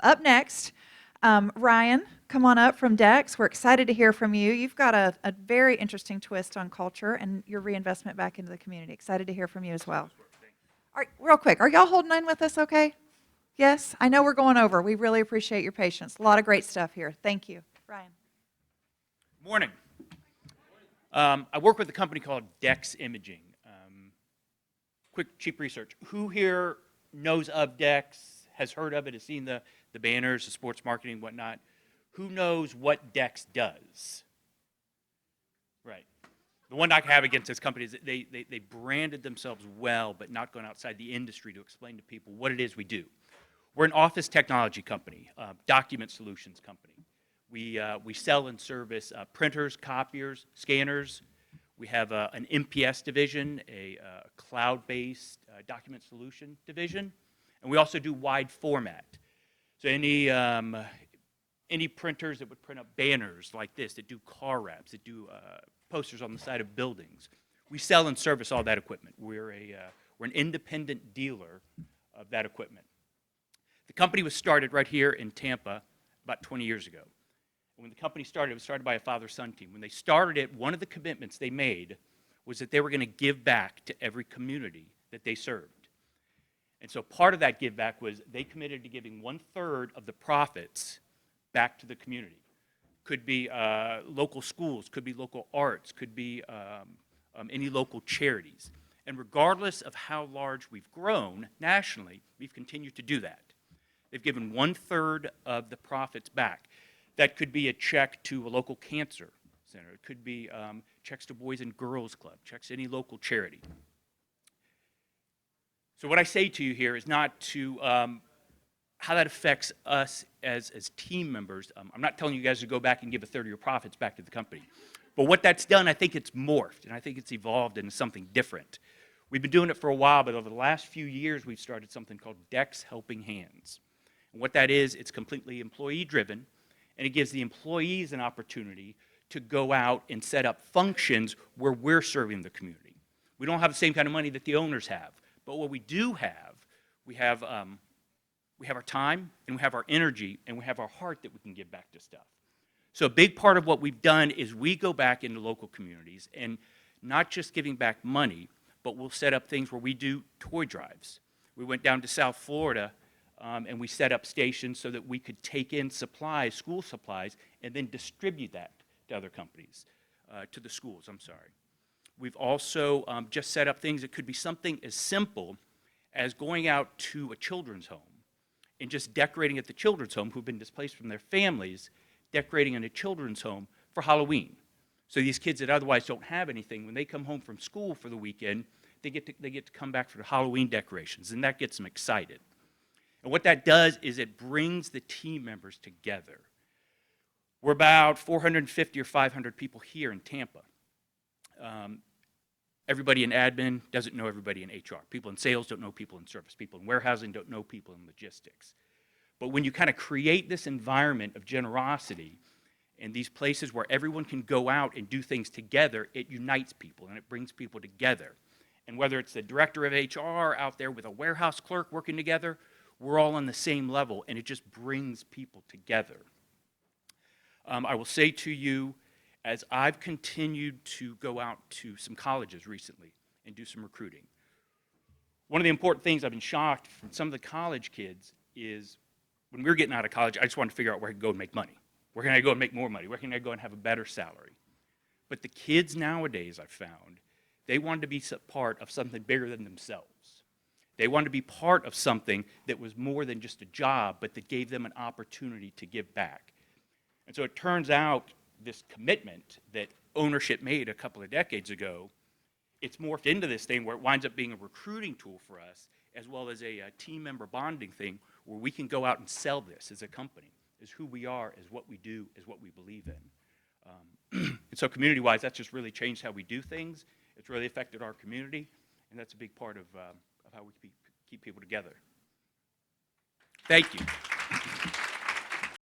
Up next, Ryan, come on up from DEX. We're excited to hear from you. You've got a very interesting twist on culture and your reinvestment back into the community. Excited to hear from you as well. All right, real quick, are y'all holding on with us okay? Yes? I know we're going over. We really appreciate your patience. A lot of great stuff here. Thank you. Ryan. Morning. I work with a company called DEX Imaging. Quick, cheap research. Who here knows of DEX, has heard of it, has seen the banners, the sports marketing, whatnot? Who knows what DEX does? Right. The one I have against this company is that they branded themselves well, but not going outside the industry to explain to people what it is we do. We're an office technology company, document solutions company. We sell and service printers, copiers, scanners. We have an MPS division, a cloud-based document solution division, and we also do wide format. So any printers that would print up banners like this, that do car wraps, that do posters on the side of buildings, we sell and service all that equipment. We're an independent dealer of that equipment. The company was started right here in Tampa about 20 years ago. When the company started, it was started by a father-son team. When they started it, one of the commitments they made was that they were going to give back to every community that they served. And so part of that give back was they committed to giving 1/3 of the profits back to the community. Could be local schools, could be local arts, could be any local charities. And regardless of how large we've grown nationally, we've continued to do that. They've given 1/3 of the profits back. That could be a check to a local cancer center. It could be checks to Boys and Girls Club, checks to any local charity. So what I say to you here is not to how that affects us as team members. I'm not telling you guys to go back and give 1/3 of your profits back to the company. But what that's done, I think it's morphed, and I think it's evolved into something different. We've been doing it for a while, but over the last few years, we've started something called DEX Helping Hands. And what that is, it's completely employee-driven, and it gives the employees an opportunity to go out and set up functions where we're serving the community. We don't have the same kind of money that the owners have, but what we do have, we have our time, and we have our energy, and we have our heart that we can give back to stuff. So a big part of what we've done is we go back into local communities, and not just giving back money, but we'll set up things where we do toy drives. We went down to South Florida, and we set up stations so that we could take in supplies, school supplies, and then distribute that to other companies, to the schools, I'm sorry. We've also just set up things that could be something as simple as going out to a children's home and just decorating at the children's home who've been displaced from their families, decorating in a children's home for Halloween. So these kids that otherwise don't have anything, when they come home from school for the weekend, they get to come back for the Halloween decorations, and that gets them excited. And what that does is it brings the team members together. We're about 450 or 500 people here in Tampa. Everybody in admin doesn't know everybody in HR. People in sales don't know people in service. People in warehousing don't know people in logistics. But when you kind of create this environment of generosity and these places where everyone can go out and do things together, it unites people and it brings people together. And whether it's the director of HR out there with a warehouse clerk working together, we're all on the same level, and it just brings people together. I will say to you, as I've continued to go out to some colleges recently and do some recruiting, one of the important things I've been shocked from some of the college kids is when we were getting out of college, I just wanted to figure out where I could go and make money. Where can I go and make more money? Where can I go and have a better salary? But the kids nowadays, I've found, they wanted to be part of something bigger than themselves. They wanted to be part of something that was more than just a job, but that gave them an opportunity to give back. And so it turns out this commitment that ownership made a couple of decades ago, it's morphed into this thing where it winds up being a recruiting tool for us, as well as a team member bonding thing where we can go out and sell this as a company, as who we are, as what we do, as what we believe in. And so community-wise, that's just really changed how we do things. It's really affected our community, and that's a big part of how we keep people together. Thank you.